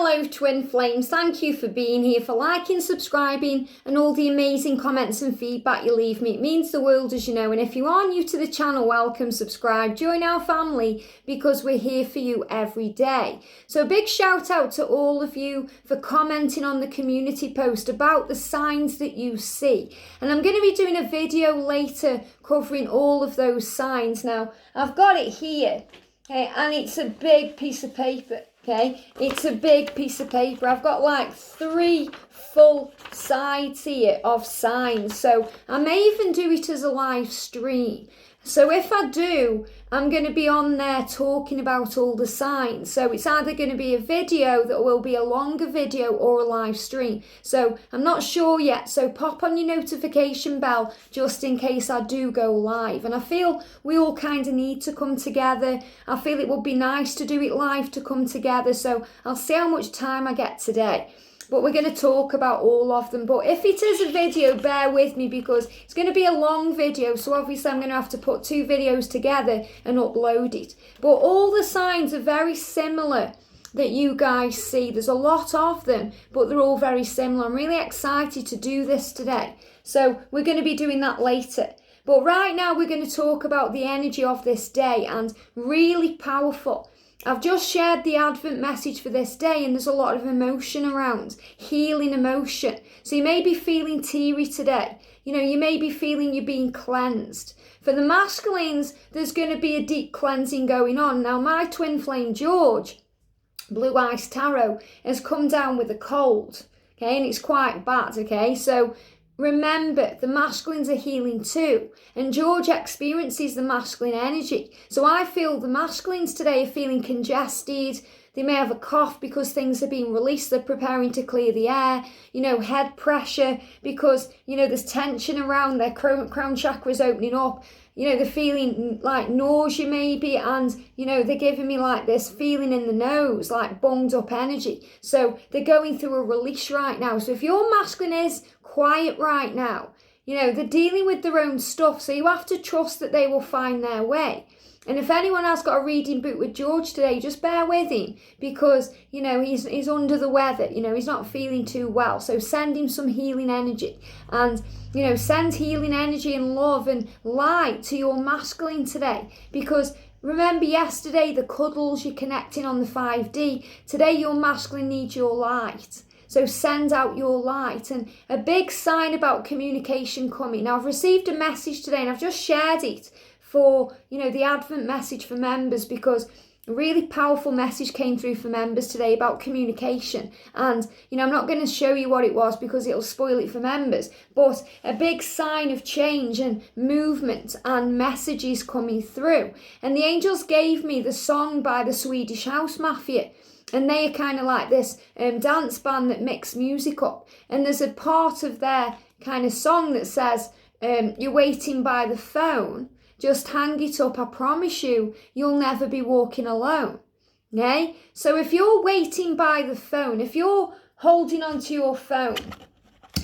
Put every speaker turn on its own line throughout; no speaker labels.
Hello twin flames, thank you for being here, for liking, subscribing and all the amazing comments and feedback you leave me. It means the world, as you know, and if you are new to the channel, welcome, subscribe, join our family because we're here for you every day. So a big shout out to all of you for commenting on the community post about the signs that you see, and I'm going to be doing a video later covering all of those signs. Now I've got it here, okay, and it's a big piece of paper. Okay, it's a big piece of paper. I've got like 3 full sides here of signs. So I may even do it as a live stream. So if I do, I'm going to be on there talking about all the signs. So it's either going to be a video that will be a longer video or a live stream. So I'm not sure yet. So pop on your notification bell just in case I do go live. And I feel we all kind of need to come together. I feel it would be nice to do it live to come together. So I'll see how much time I get today. But we're going to talk about all of them. But if it is a video, bear with me because it's going to be a long video. So obviously I'm going to have to put 2 videos together and upload it. But all the signs are very similar that you guys see. There's a lot of them, but they're all very similar. I'm really excited to do this today. So we're going to be doing that later. But right now we're going to talk about the energy of this day, and really powerful. I've just shared the Advent message for this day, and there's a lot of emotion around, healing emotion. So you may be feeling teary today. You know, you may be feeling you're being cleansed. For the masculines, there's going to be a deep cleansing going on. Now, my twin flame George, Blue Ice Tarot, has come down with a cold, okay, and it's quite bad, okay? So remember, the masculines are healing too, and George experiences the masculine energy. So I feel the masculines today are feeling congested. They may have a cough because things are being released. They're preparing to clear the air. You know, head pressure because, you know, there's tension around. Their crown chakra is opening up. You know, they're feeling like nausea maybe, and, you know, they're giving me like this feeling in the nose, like bunged up energy. So they're going through a release right now. So if your masculine is quiet right now, you know, they're dealing with their own stuff. So you have to trust that they will find their way. And if anyone has got a reading book with George today, just bear with him because, you know, he's under the weather. You know, he's not feeling too well. So send him some healing energy and, you know, send healing energy and love and light to your masculine today. Because remember yesterday, the cuddles, you're connecting on the 5D. Today, your masculine needs your light. So send out your light. And a big sign about communication coming. Now, I've received a message today and I've just shared it for, you know, the Advent message for members, because a really powerful message came through for members today about communication. And, you know, I'm not going to show you what it was because it'll spoil it for members, but a big sign of change and movement and messages coming through. And the angels gave me the song by the Swedish House Mafia. And they are kind of like this dance band that mix music up. And there's a part of their kind of song that says, you're waiting by the phone, just hang it up, I promise you, you'll never be walking alone. Okay? So if you're waiting by the phone, if you're holding onto your phone,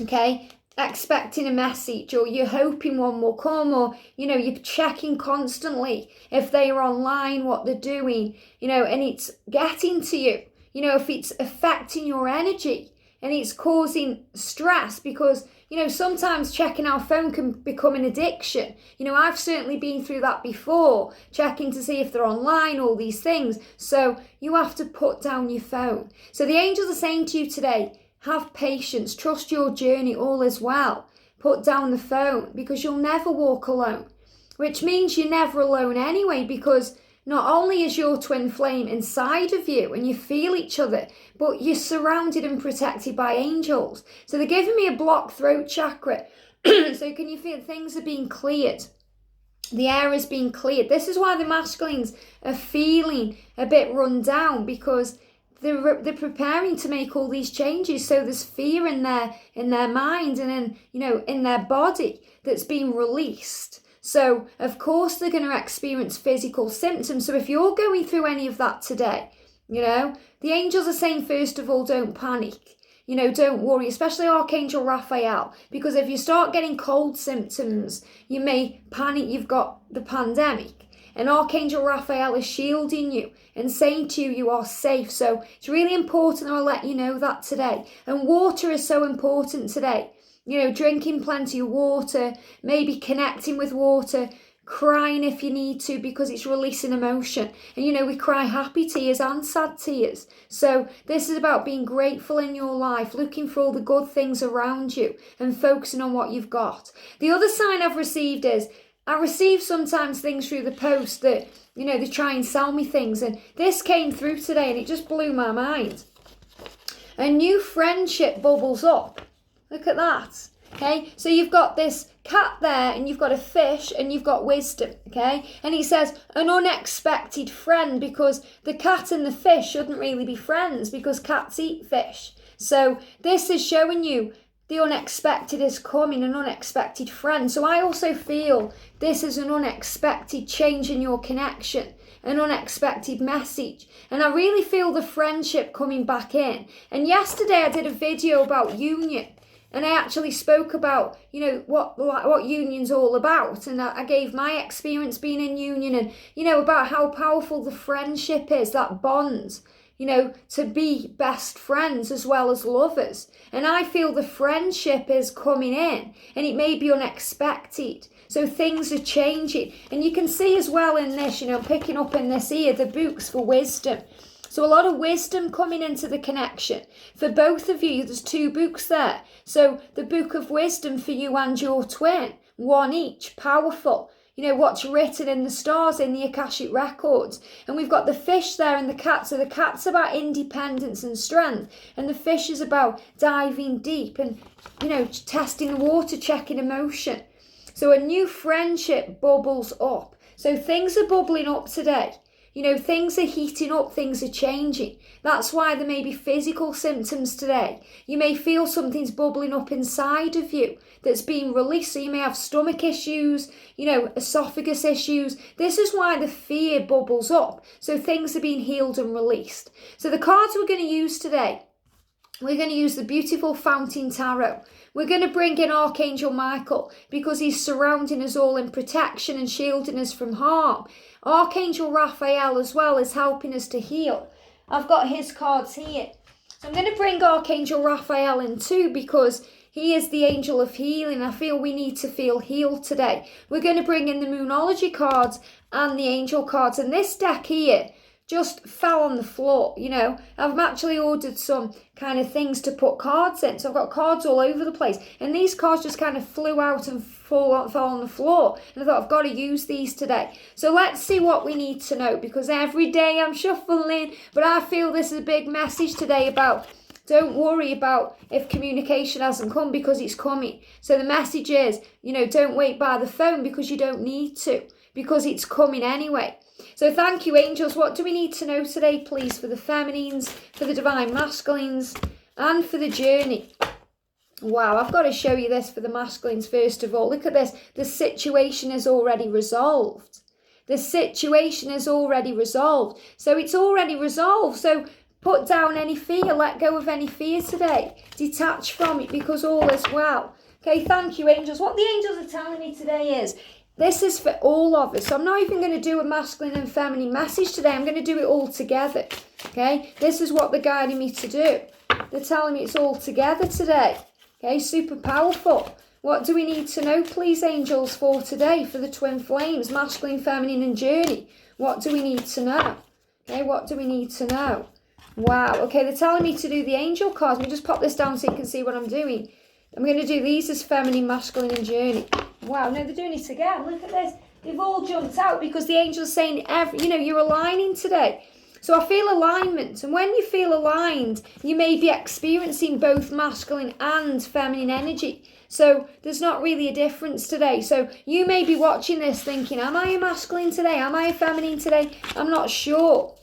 okay, expecting a message, or you're hoping one will come, or, you know, you're checking constantly if they are online, what they're doing, you know, and it's getting to you, you know, if it's affecting your energy and it's causing stress, because, you know, sometimes checking our phone can become an addiction. You know, I've certainly been through that before, checking to see if they're online, all these things. So you have to put down your phone. So the angels are saying to you today, have patience, trust your journey, all is well. Put down the phone because you'll never walk alone, which means you're never alone anyway, because not only is your twin flame inside of you and you feel each other, but you're surrounded and protected by angels. So they're giving me a blocked throat chakra. So can you feel things are being cleared? The air is being cleared. This is why the masculines are feeling a bit run down, because they're preparing to make all these changes. So there's fear in their mind and in their body that's being released. So of course they're going to experience physical symptoms. So if you're going through any of that today, you know, the angels are saying, first of all, don't panic. You know, don't worry, especially Archangel Raphael, because if you start getting cold symptoms, you may panic you've got the pandemic. And Archangel Raphael is shielding you and saying to you, you are safe. So it's really important that I let you know that today. And water is so important today. You know, drinking plenty of water, maybe connecting with water, crying if you need to because it's releasing emotion. And you know, we cry happy tears and sad tears. So this is about being grateful in your life, looking for all the good things around you and focusing on what you've got. The other sign I've received is, I receive sometimes things through the post that, you know, they try and sell me things. And this came through today and it just blew my mind. A new friendship bubbles up. Look at that. Okay, so you've got this cat there and you've got a fish and you've got wisdom, okay? And he says an unexpected friend, because the cat and the fish shouldn't really be friends because cats eat fish. So this is showing you the unexpected is coming, an unexpected friend. So I also feel this is an unexpected change in your connection, an unexpected message. And I really feel the friendship coming back in. And yesterday I did a video about union. And I actually spoke about, you know, what union's all about. And I gave my experience being in union and, you know, about how powerful the friendship is, that bond, you know, to be best friends as well as lovers. And I feel the friendship is coming in and it may be unexpected. So things are changing. And you can see as well in this, you know, picking up in this ear, the books for wisdom. So a lot of wisdom coming into the connection. For both of you, there's 2 books there. So the book of wisdom for you and your twin, 1 each, powerful. You know, what's written in the stars, in the Akashic records. And we've got the fish there and the cat. So the cat's about independence and strength. And the fish is about diving deep and, you know, testing the water, checking emotion. So a new friendship bubbles up. So things are bubbling up today. You know, things are heating up, things are changing. That's why there may be physical symptoms today. You may feel something's bubbling up inside of you that's being released. So you may have stomach issues, you know, esophagus issues. This is why the fear bubbles up. So things are being healed and released. So the cards we're going to use today, we're going to use the beautiful Fountain Tarot. We're going to bring in Archangel Michael because he's surrounding us all in protection and shielding us from harm. Archangel Raphael as well is helping us to heal. I've got his cards here. So I'm going to bring Archangel Raphael in too because he is the angel of healing. I feel we need to feel healed today. We're going to bring in the Moonology cards and the angel cards. And this deck here just fell on the floor, you know. I've actually ordered some kind of things to put cards in. So I've got cards all over the place. And these cards just kind of flew out and fell on the floor. And I thought, I've got to use these today. So let's see what we need to know. Because every day I'm shuffling. But I feel this is a big message today about, don't worry about if communication hasn't come because it's coming. So the message is, you know, don't wait by the phone because you don't need to. Because it's coming anyway. So thank you, angels. What do we need to know today, please, for the feminines, for the divine masculines, and for the journey? Wow, I've got to show you this for the masculines first of all. Look at this. The situation is already resolved. The situation is already resolved. So it's already resolved. So put down any fear. Let go of any fear today. Detach from it because all is well. Okay, thank you, angels. What the angels are telling me today is, this is for all of us. So I'm not even going to do a masculine and feminine message today. I'm going to do it all together. Okay? This is what they're guiding me to do. They're telling me it's all together today. Okay? Super powerful. What do we need to know, please, angels, for today? For the twin flames, masculine, feminine, and journey. What do we need to know? Okay? What do we need to know? Wow. Okay, they're telling me to do the angel cards. Let me just pop this down so you can see what I'm doing. I'm going to do these as feminine, masculine, and journey. Wow, no, they're doing it again. Look at this. They've all jumped out because the angel's saying, you know, you're aligning today. So I feel alignment. And when you feel aligned, you may be experiencing both masculine and feminine energy. So there's not really a difference today. So you may be watching this thinking, am I a masculine today? Am I a feminine today? I'm not sure.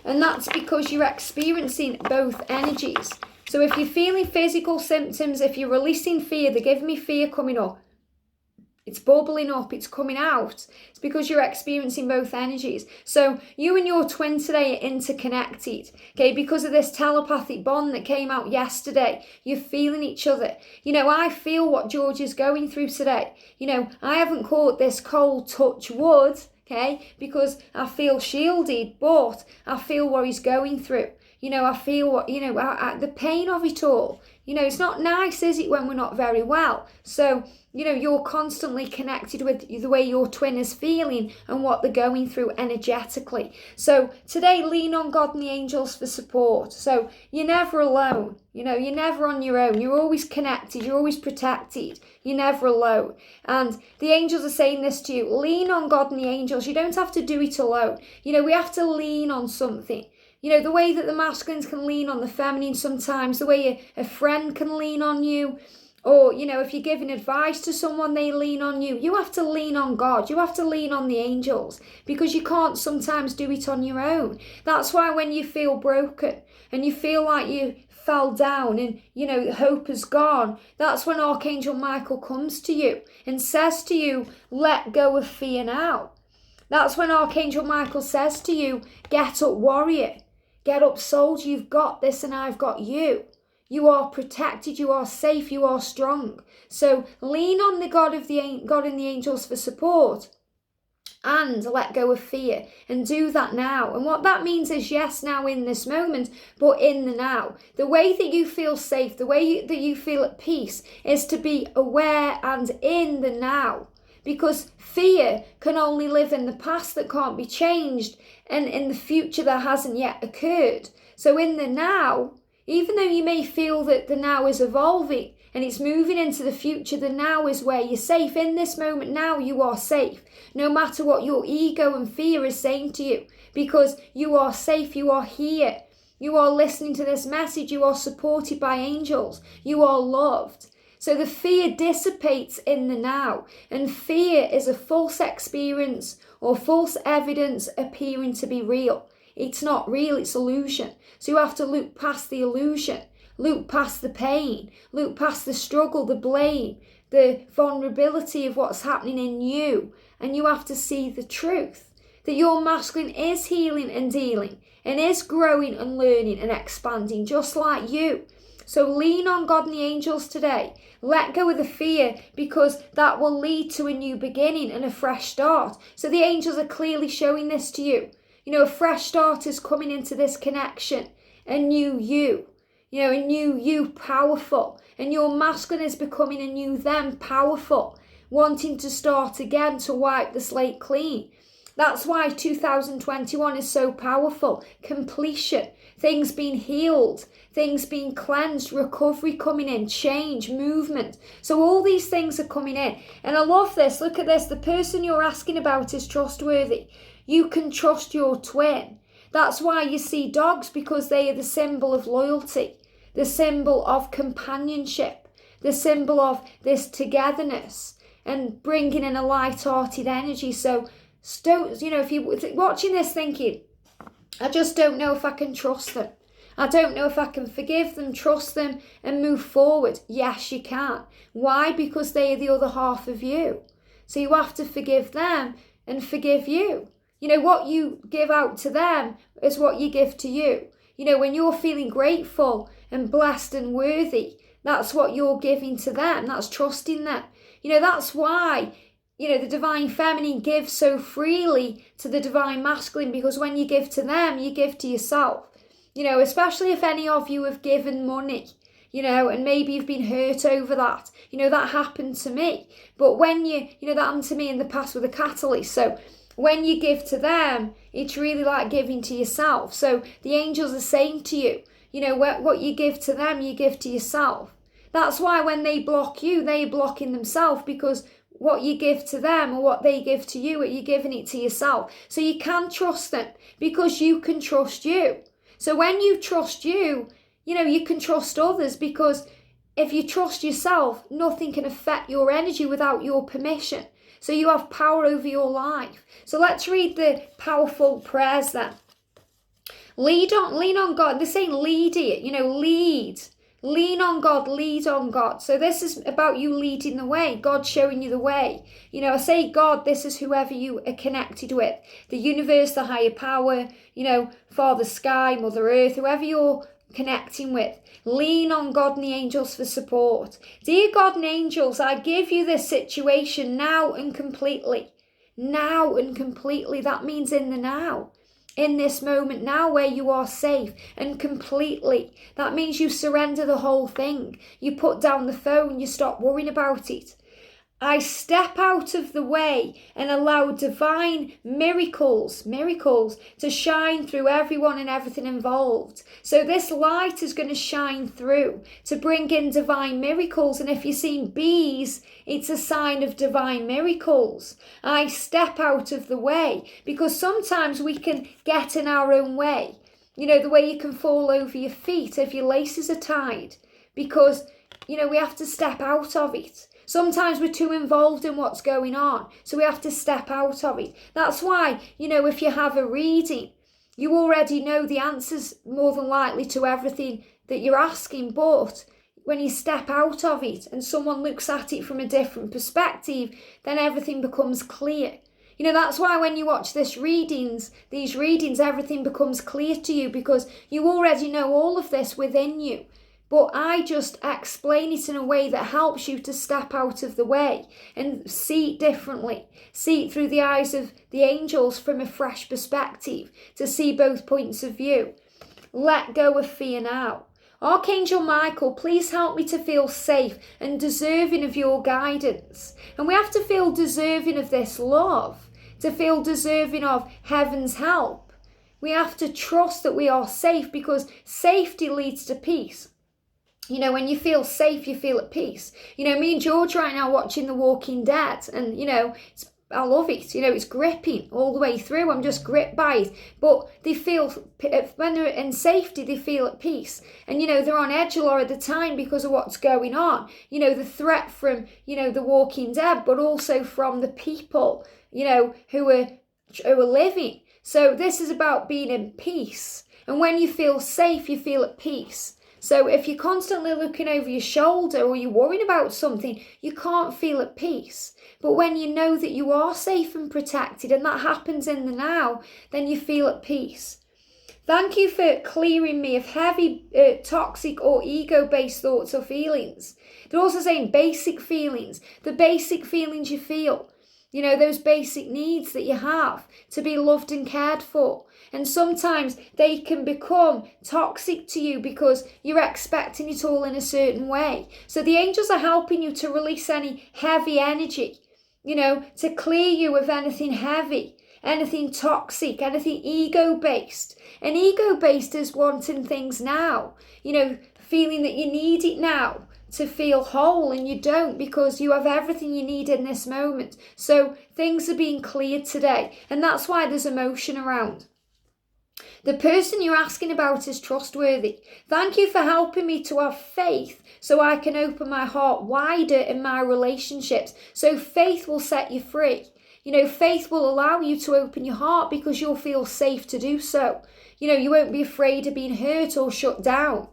And that's because you're experiencing both energies. So if you're feeling physical symptoms, if you're releasing fear, they're giving me fear coming up. It's bubbling up, it's coming out. It's because you're experiencing both energies. So you and your twin today are interconnected, okay? Because of this telepathic bond that came out yesterday, you're feeling each other. You know, I feel what George is going through today. You know, I haven't caught this cold, touch wood, okay? Because I feel shielded, but I feel what he's going through. I feel what, the pain of it all. It's not nice, is it, when we're not very well? So, you're constantly connected with the way your twin is feeling and what they're going through energetically. So today, lean on God and the angels for support. So you're never alone. You're never on your own. You're always connected. You're always protected. You're never alone. And the angels are saying this to you. Lean on God and the angels. You don't have to do it alone. We have to lean on something. The way that the masculines can lean on the feminine sometimes, the way a friend can lean on you, or, if you're giving advice to someone, they lean on you. You have to lean on God. You have to lean on the angels, because you can't sometimes do it on your own. That's why when you feel broken and you feel like you fell down and, hope is gone, that's when Archangel Michael comes to you and says to you, let go of fear now. That's when Archangel Michael says to you, get up, warrior. Get up, soldier. You've got this and I've got you. You are protected, you are safe, you are strong. So lean on the God and the angels for support, and let go of fear, and do that now. And what that means is, yes, now in this moment, but in the now. The way that you feel safe, the way that you feel at peace, is to be aware and in the now. Because fear can only live in the past that can't be changed, and in the future that hasn't yet occurred. So in the now, even though you may feel that the now is evolving and it's moving into the future, the now is where you're safe. In this moment now, you are safe, no matter what your ego and fear is saying to you, because you are safe, you are here. You are listening to this message, you are supported by angels, you are loved. So the fear dissipates in the now, and fear is a false experience or false evidence appearing to be real. It's not real, it's illusion. So you have to look past the illusion, look past the pain, look past the struggle, the blame, the vulnerability of what's happening in you. And you have to see the truth, that your masculine is healing and healing and is growing and learning and expanding just like you. So lean on God and the angels today. Let go of the fear, because that will lead to a new beginning and a fresh start. So the angels are clearly showing this to you. A fresh start is coming into this connection. A new you. A new you, powerful. And your masculine is becoming a new them, powerful. Wanting to start again, to wipe the slate clean. That's why 2021 is so powerful. Completion. Things being healed. Things being cleansed. Recovery coming in. Change. Movement. So all these things are coming in. And I love this. Look at this. The person you're asking about is trustworthy. You can trust your twin. That's why you see dogs, because they are the symbol of loyalty, the symbol of companionship, the symbol of this togetherness and bringing in a light-hearted energy. So don't, if you're watching this thinking, I just don't know if I can trust them. I don't know if I can forgive them, trust them and move forward. Yes, you can. Why? Because they are the other half of you. So you have to forgive them and forgive you. What you give out to them is what you give to you. When you're feeling grateful and blessed and worthy, that's what you're giving to them. That's trusting them. That's why, the divine feminine gives so freely to the divine masculine, because when you give to them, you give to yourself. Especially if any of you have given money, and maybe you've been hurt over that. That happened to me. But when that happened to me in the past with a catalyst. So when you give to them, it's really like giving to yourself. So the angels are saying to you, what you give to them, you give to yourself. That's why when they block you, they're blocking themselves, because what you give to them or what they give to you, you're giving it to yourself. So you can trust them, because you can trust you. So when you trust you, you can trust others, because if you trust yourself, nothing can affect your energy without your permission. So you have power over your life. So let's read the powerful prayers then. Lean on God. They're saying lead here, lead. Lean on God, lead on God. So this is about you leading the way, God showing you the way. I say God, this is whoever you are connected with. The universe, the higher power, Father Sky, Mother Earth, whoever you're connecting with. Lean on God and the angels for support. Dear God and angels, I give you this situation now and completely. now and completely. That means in the now. In this moment now where you are safe and completely. That means you surrender the whole thing. You put down the phone, you stop worrying about it. I step out of the way and allow divine miracles to shine through everyone and everything involved. So this light is going to shine through to bring in divine miracles. And if you've seen bees, it's a sign of divine miracles. I step out of the way because sometimes we can get in our own way. You know, the way you can fall over your feet if your laces are tied because, you know, we have to step out of it. Sometimes we're too involved in what's going on, so we have to step out of it. That's why, you know, if you have a reading, you already know the answers more than likely to everything that you're asking, but when you step out of it and someone looks at it from a different perspective, then everything becomes clear. You know, that's why when you watch these readings, everything becomes clear to you because you already know all of this within you. But I just explain it in a way that helps you to step out of the way and see it differently. See it through the eyes of the angels from a fresh perspective, to see both points of view. Let go of fear now. Archangel Michael, please help me to feel safe and deserving of your guidance. And we have to feel deserving of this love, to feel deserving of heaven's help. We have to trust that we are safe because safety leads to peace. You know, when you feel safe, you feel at peace. You know, me and George right now watching The Walking Dead, and, you know, I love it. You know, it's gripping all the way through. I'm just gripped by it. But they feel, when they're in safety, they feel at peace. And, you know, they're on edge a lot of the time because of what's going on. You know, the threat from, you know, The Walking Dead, but also from the people, you know, who are living. So this is about being in peace. And when you feel safe, you feel at peace. So if you're constantly looking over your shoulder or you're worrying about something, you can't feel at peace. But when you know that you are safe and protected, and that happens in the now, then you feel at peace. Thank you for clearing me of heavy, toxic or ego-based thoughts or feelings. They're also saying basic feelings, the basic feelings you feel. You know, those basic needs that you have to be loved and cared for. And sometimes they can become toxic to you because you're expecting it all in a certain way. So the angels are helping you to release any heavy energy, you know, to clear you of anything heavy, anything toxic, anything ego-based. And ego-based is wanting things now, you know, feeling that you need it now to feel whole, and you don't, because you have everything you need in this moment. So things are being cleared today, and that's why there's emotion around. The person you're asking about is trustworthy. Thank you for helping me to have faith so I can open my heart wider in my relationships. So faith will set you free. You know, faith will allow you to open your heart because you'll feel safe to do so. You know, you won't be afraid of being hurt or shut down.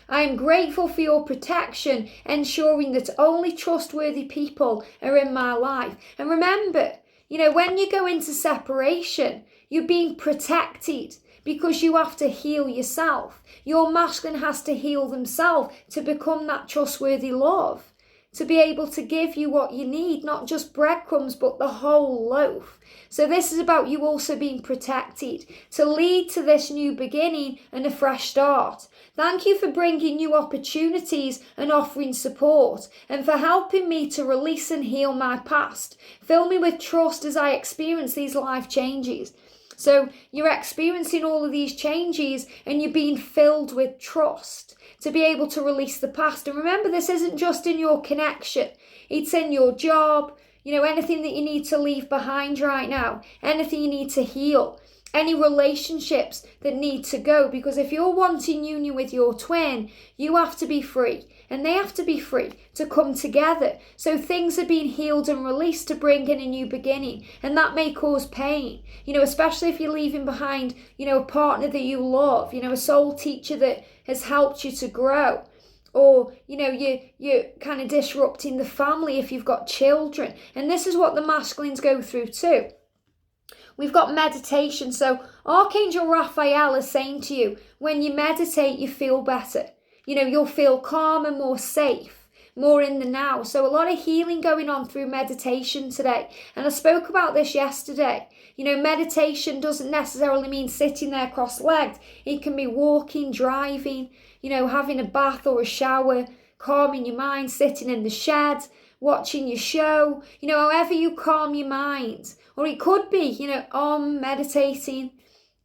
I am grateful for your protection, ensuring that only trustworthy people are in my life. And remember, you know, when you go into separation, you're being protected because you have to heal yourself. Your masculine has to heal themselves to become that trustworthy love, to be able to give you what you need, not just breadcrumbs, but the whole loaf. So this is about you also being protected to lead to this new beginning and a fresh start. Thank you for bringing new opportunities and offering support, and for helping me to release and heal my past. Fill me with trust as I experience these life changes. So you're experiencing all of these changes and you're being filled with trust to be able to release the past. And remember, this isn't just in your connection. It's in your job, you know, anything that you need to leave behind right now, anything you need to heal, any relationships that need to go. Because if you're wanting union with your twin, you have to be free and they have to be free to come together. So things are being healed and released to bring in a new beginning. And that may cause pain, you know, especially if you're leaving behind, you know, a partner that you love, you know, a soul teacher that has helped you to grow. Or, you know, you're kind of disrupting the family if you've got children. And this is what the masculines go through too. We've got meditation. So Archangel Raphael is saying to you, when you meditate, you feel better. You know, you'll feel calm and more safe, more in the now. So a lot of healing going on through meditation today. And I spoke about this yesterday. Meditation doesn't necessarily mean sitting there cross-legged. It can be walking, driving, having a bath or a shower, calming your mind, sitting in the shed, watching your show, however you calm your mind. Or it could be, meditating,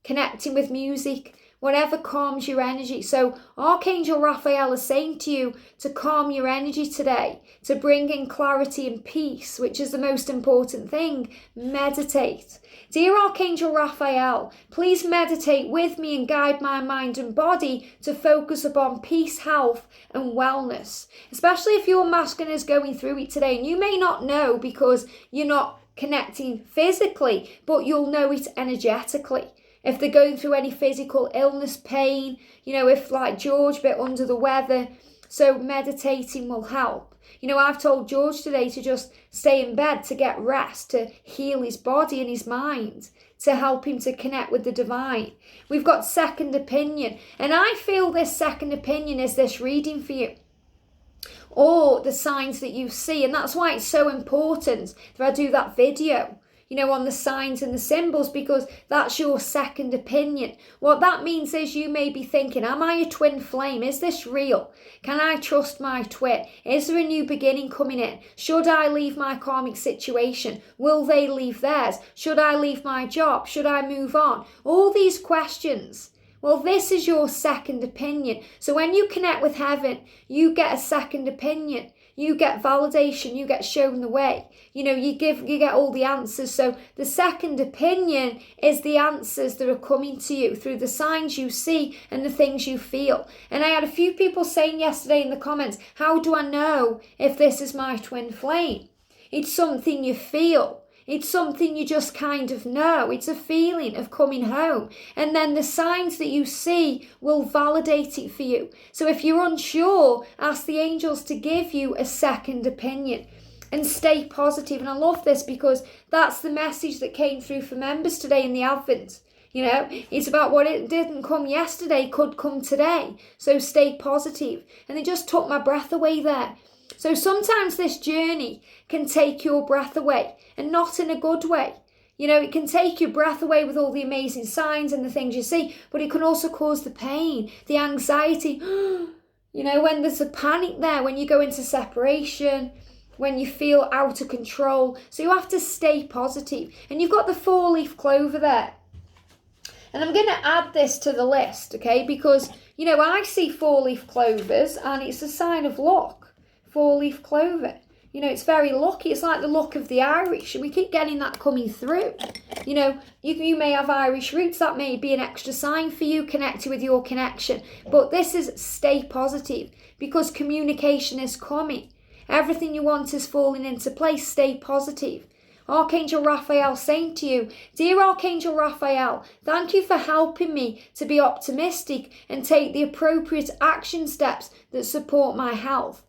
connecting with music, whatever calms your energy. So Archangel Raphael is saying to you to calm your energy today, to bring in clarity and peace, which is the most important thing. Meditate. Dear Archangel Raphael, please meditate with me and guide my mind and body to focus upon peace, health and wellness. Especially if your masculine is going through it today, and you may not know because you're not connecting physically, but you'll know it energetically. If they're going through any physical illness, pain, if like George, a bit under the weather, so meditating will help. I've told George today to just stay in bed, to get rest, to heal his body and his mind, to help him to connect with the divine. We've got second opinion, and I feel this second opinion is this reading for you, or the signs that you see, and that's why it's so important that I do that video, on the signs and the symbols, because that's your second opinion. What that means is you may be thinking, am I a twin flame? Is this real? Can I trust my twin? Is there a new beginning coming in? Should I leave my karmic situation? Will they leave theirs? Should I leave my job? Should I move on? All these questions. Well, this is your second opinion. So when you connect with heaven, you get a second opinion. You get validation, you get shown the way. You get all the answers. So the second opinion is the answers that are coming to you through the signs you see and the things you feel. And I had a few people saying yesterday in the comments, how do I know if this is my twin flame? It's something you feel. It's something you just kind of know. It's a feeling of coming home. And then the signs that you see will validate it for you. So if you're unsure, ask the angels to give you a second opinion and stay positive. And I love this because that's the message that came through for members today in the Advent. It's about what it didn't come yesterday could come today. So stay positive. And it just took my breath away there. So sometimes this journey can take your breath away, and not in a good way. It can take your breath away with all the amazing signs and the things you see, but it can also cause the pain, the anxiety. When there's a panic there, when you go into separation, when you feel out of control. So you have to stay positive. And you've got the 4-leaf clover there. And I'm going to add this to the list, okay? Because, I see 4-leaf clovers and it's a sign of luck. 4-leaf clover. It's very lucky. It's like the luck of the Irish, and we keep getting that coming through. You may have Irish roots. That may be an extra sign for you, connected with your connection. But this is stay positive, because communication is coming. Everything you want is falling into place. Stay positive. Archangel Raphael saying to you, dear Archangel Raphael, thank you for helping me to be optimistic and take the appropriate action steps that support my health.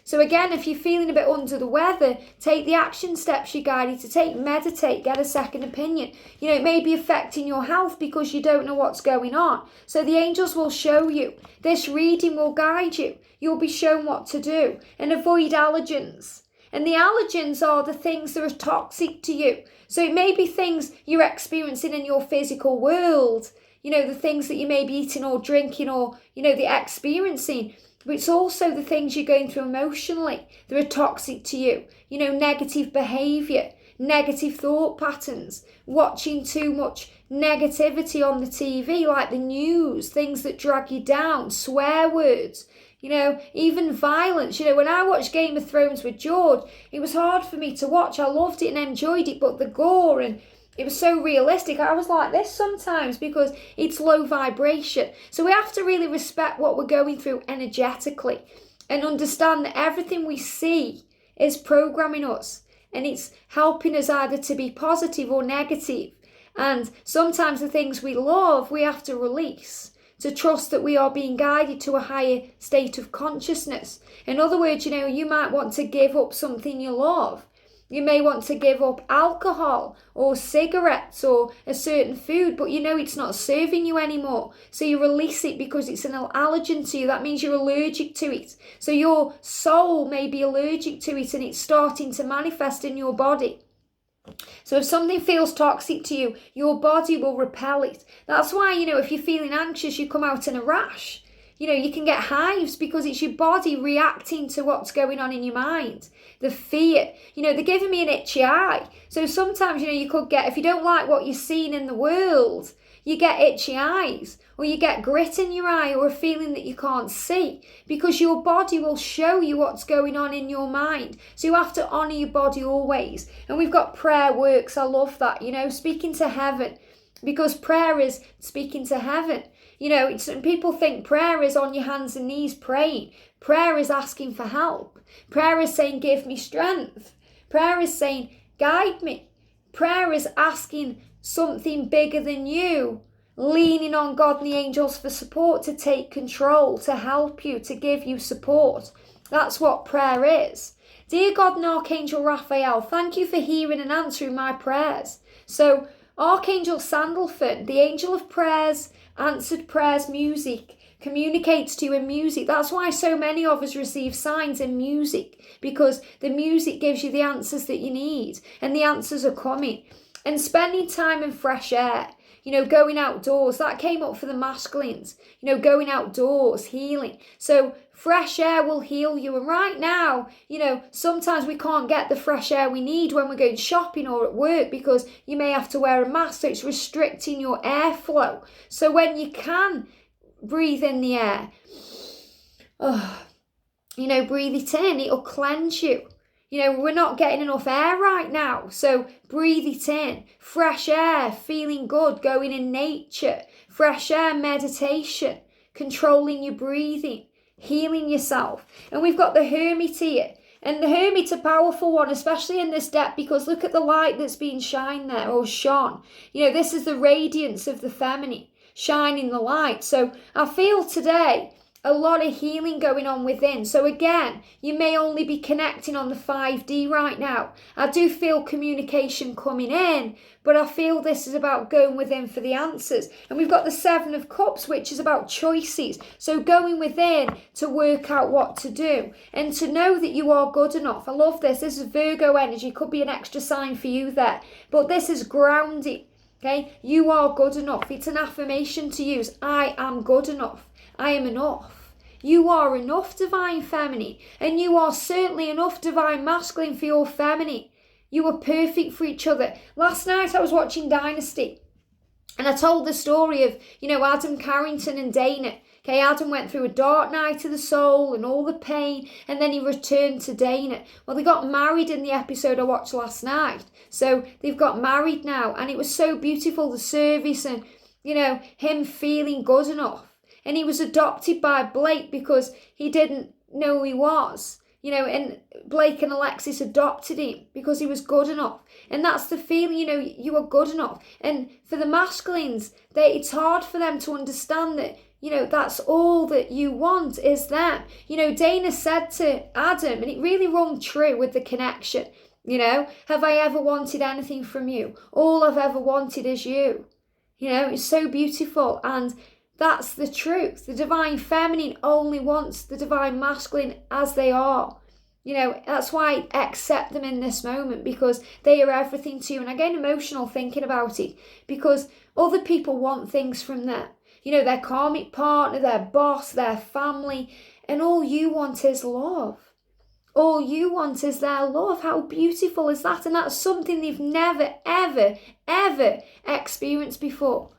So again, if you're feeling a bit under the weather, take the action steps you're guided to take. Meditate, get a second opinion. It may be affecting your health because you don't know what's going on. So the angels will show you. This reading will guide you. You'll be shown what to do. And avoid allergens. And the allergens are the things that are toxic to you. So it may be things you're experiencing in your physical world. The things that you may be eating or drinking or, the experiencing. But it's also the things you're going through emotionally that are toxic to you. Negative behaviour, negative thought patterns, watching too much negativity on the TV, like the news, things that drag you down, swear words, even violence. When I watched Game of Thrones with George, it was hard for me to watch. I loved it and enjoyed it, but the gore and it was so realistic. I was like this sometimes because it's low vibration. So we have to really respect what we're going through energetically and understand that everything we see is programming us, and it's helping us either to be positive or negative. And sometimes the things we love, we have to release to trust that we are being guided to a higher state of consciousness. In other words, you might want to give up something you love. You may want to give up alcohol or cigarettes or a certain food, but you know it's not serving you anymore. So you release it because it's an allergen to you. That means you're allergic to it. So your soul may be allergic to it and it's starting to manifest in your body. So if something feels toxic to you, your body will repel it. That's why, if you're feeling anxious, you come out in a rash. You can get hives because it's your body reacting to what's going on in your mind. The fear, they're giving me an itchy eye. So sometimes, you could get, if you don't like what you're seeing in the world, you get itchy eyes, or you get grit in your eye, or a feeling that you can't see, because your body will show you what's going on in your mind. So you have to honor your body always. And we've got prayer works. I love that, speaking to heaven, because prayer is speaking to heaven. People think prayer is on your hands and knees praying. Prayer is asking for help. Prayer is saying, give me strength. Prayer is saying, guide me. Prayer is asking something bigger than you, leaning on God and the angels for support to take control, to help you, to give you support. That's what prayer is. Dear God and Archangel Raphael, thank you for hearing and answering my prayers. So Archangel Sandalphon, the angel of prayers, answered prayers music, communicates to you in music. That's why so many of us receive signs in music, because the music gives you the answers that you need, and the answers are coming. And spending time in fresh air, going outdoors, that came up for the masculines, going outdoors, healing. So fresh air will heal you. And right now, sometimes we can't get the fresh air we need when we're going shopping or at work, because you may have to wear a mask, so it's restricting your airflow. So when you can breathe in the air, breathe it in, it'll cleanse you. We're not getting enough air right now, so breathe it in. Fresh air, feeling good, going in nature. Fresh air, meditation, controlling your breathing, healing yourself. And we've got the Hermit here. And the Hermit's a powerful one, especially in this deck, because look at the light that's being shined there, or shone. This is the radiance of the feminine, shining the light. So I feel today a lot of healing going on within. So again, you may only be connecting on the 5D right now. I do feel communication coming in, but I feel this is about going within for the answers. And we've got the 7 of Cups, which is about choices. So going within to work out what to do and to know that you are good enough. I love this. This is Virgo energy. Could be an extra sign for you there. But this is grounding. Okay, you are good enough. It's an affirmation to use. I am good enough. I am enough. You are enough, divine feminine, and you are certainly enough, divine masculine, for your feminine. You are perfect for each other. Last night I was watching Dynasty, and I told the story of, Adam Carrington and Dana. Okay, Adam went through a dark night of the soul and all the pain, and then he returned to Dana. Well, they got married in the episode I watched last night. So they've got married now, and it was so beautiful, the service, and, him feeling good enough. And he was adopted by Blake because he didn't know who he was. And Blake and Alexis adopted him because he was good enough. And that's the feeling, you are good enough. And for the masculines, it's hard for them to understand that, that's all that you want is them. Dana said to Adam, and it really rung true with the connection, have I ever wanted anything from you? All I've ever wanted is you. It's so beautiful. And that's the truth. The divine feminine only wants the divine masculine as they are. That's why I accept them in this moment, because they are everything to you. And I get emotional thinking about it, because other people want things from them. Their karmic partner, their boss, their family. And all you want is love. All you want is their love. How beautiful is that? And that's something they've never, ever, ever experienced before.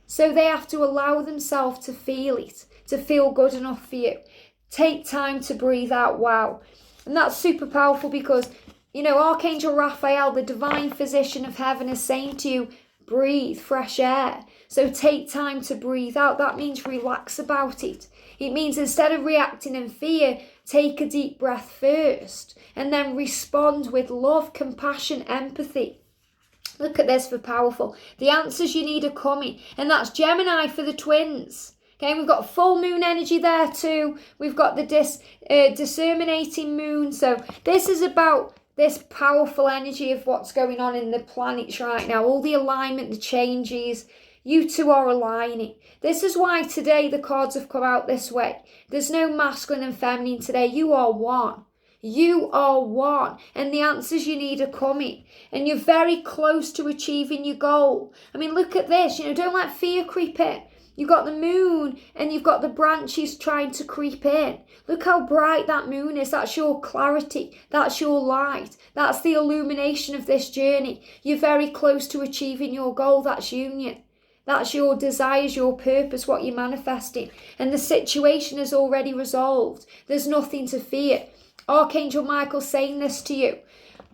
So they have to allow themselves to feel it, to feel good enough for you. Take time to breathe out. Wow. And that's super powerful, because, Archangel Raphael, the divine physician of heaven, is saying to you, breathe fresh air. So take time to breathe out. That means relax about it. It means instead of reacting in fear, take a deep breath first and then respond with love, compassion, empathy. Look at this for powerful. The answers you need are coming. And that's Gemini for the twins. Okay, we've got full moon energy there too. We've got the disseminating moon. So this is about this powerful energy of what's going on in the planets right now, all the alignment, the changes, you two are aligning. This is why today the cards have come out this way. There's no masculine and feminine today. You are one. You are one, and the answers you need are coming, and you're very close to achieving your goal. I mean, look at this, don't let fear creep in. You've got the moon and you've got the branches trying to creep in. Look how bright that moon is. That's your clarity. That's your light. That's the illumination of this journey. You're very close to achieving your goal. That's union. That's your desires, your purpose, what you're manifesting. And the situation is already resolved. There's nothing to fear. Archangel Michael saying this to you.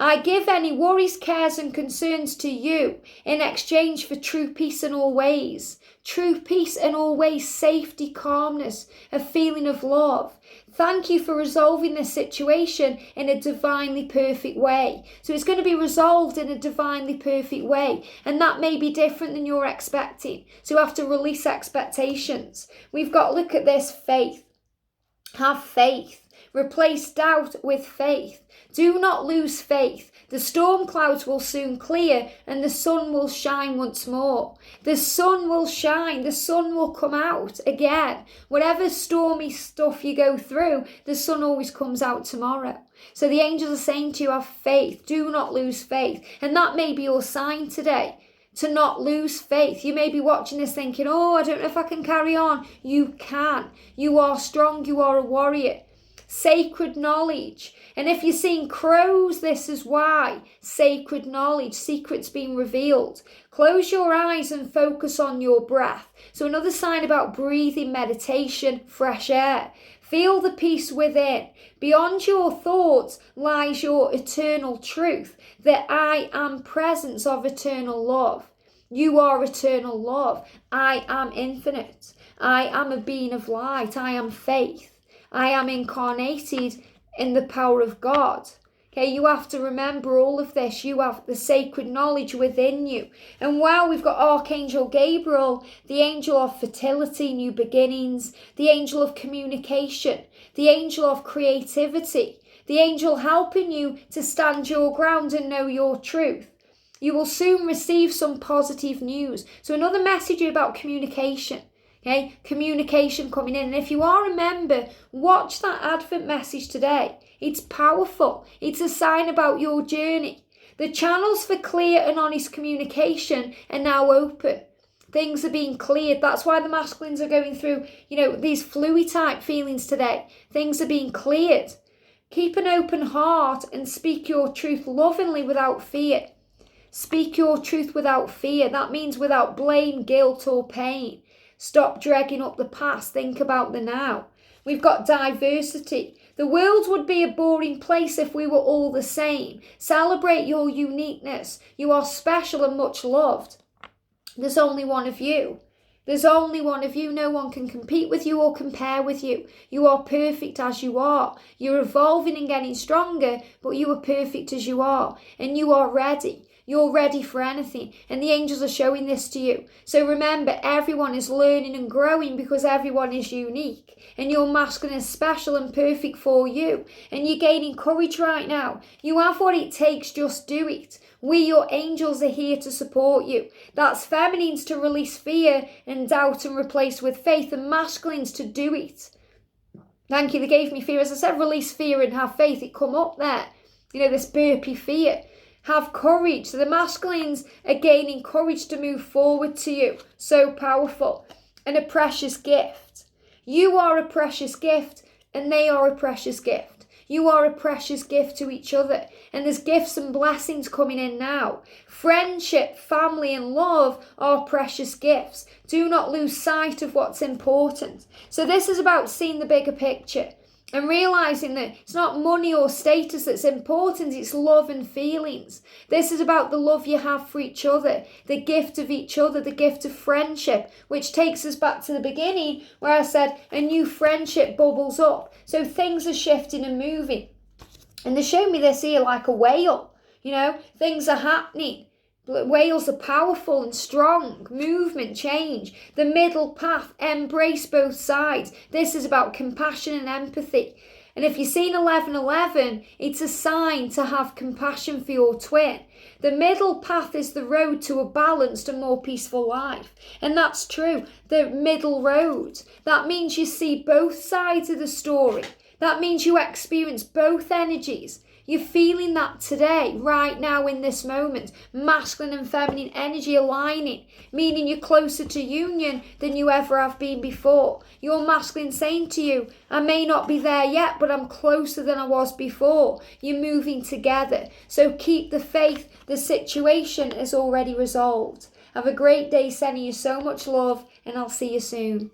I give any worries, cares and concerns to you in exchange for true peace in all ways. True peace in all ways, safety, calmness, a feeling of love. Thank you for resolving this situation in a divinely perfect way. So it's going to be resolved in a divinely perfect way. And that may be different than you're expecting. So you have to release expectations. We've got, look at this, faith. Have faith. Replace doubt with faith. Do not lose faith. The storm clouds will soon clear and the sun will shine once more. The sun will shine. The sun will come out again. Whatever stormy stuff you go through, the sun always comes out tomorrow. So the angels are saying to you, have faith. Do not lose faith. And that may be your sign today, to not lose faith. You may be watching this thinking, oh, I don't know if I can carry on. You can. You are strong. You are a warrior. Sacred knowledge. And if you're seeing crows, this is why. Sacred knowledge, secrets being revealed. Close your eyes and focus on your breath. So another sign about breathing, meditation, fresh air. Feel the peace within. Beyond your thoughts lies your eternal truth, the I am presence of eternal love. You are eternal love. I am infinite. I am a being of light. I am faith. I am incarnated in the power of God. Okay, you have to remember all of this. You have the sacred knowledge within you. And wow, we've got Archangel Gabriel, the angel of fertility, new beginnings, the angel of communication, the angel of creativity, the angel helping you to stand your ground and know your truth. You will soon receive some positive news. So another message about communication. Okay, communication coming in. And if you are a member, watch that Advent message today. It's powerful. It's a sign about your journey. The channels for clear and honest communication are now open. Things are being cleared. That's why the masculines are going through, these fluid type feelings today. Things are being cleared. Keep an open heart and speak your truth lovingly without fear. Speak your truth without fear. That means without blame, guilt or pain. Stop dragging up the past. Think about the now. We've got diversity. The world would be a boring place if we were all the same. Celebrate your uniqueness. You are special and much loved. There's only one of you. There's only one of you. No one can compete with you or compare with you. You are perfect as you are. You're evolving and getting stronger, but you are perfect as you are. And you are ready. You're ready for anything. And the angels are showing this to you. So remember, everyone is learning and growing because everyone is unique. And your masculine is special and perfect for you. And you're gaining courage right now. You have what it takes, just do it. We, your angels, are here to support you. That's feminines to release fear and doubt and replace with faith. And masculines to do it. Thank you, they gave me fear. As I said, release fear and have faith. It come up there. This burpy fear. Have courage. So the masculines are gaining courage to move forward to you. So powerful. And a precious gift. You are a precious gift and they are a precious gift. You are a precious gift to each other. And there's gifts and blessings coming in now. Friendship, family and love are precious gifts. Do not lose sight of what's important. So this is about seeing the bigger picture. And realising that it's not money or status that's important, it's love and feelings. This is about the love you have for each other, the gift of each other, the gift of friendship, which takes us back to the beginning where I said a new friendship bubbles up. So things are shifting and moving. And they show me this here like a whale, things are happening. Whales are powerful and strong, movement, change, the middle path, embrace both sides. This is about compassion and empathy. And if you're seeing 1111, it's a sign to have compassion for your twin. The middle path is the road to a balanced and more peaceful life. And that's true, the middle road. That means you see both sides of the story. That means you experience both energies. You're feeling that today, right now in this moment. Masculine and feminine energy aligning, meaning you're closer to union than you ever have been before. Your masculine saying to you, I may not be there yet, but I'm closer than I was before. You're moving together. So keep the faith. The situation is already resolved. Have a great day, sending you so much love, and I'll see you soon.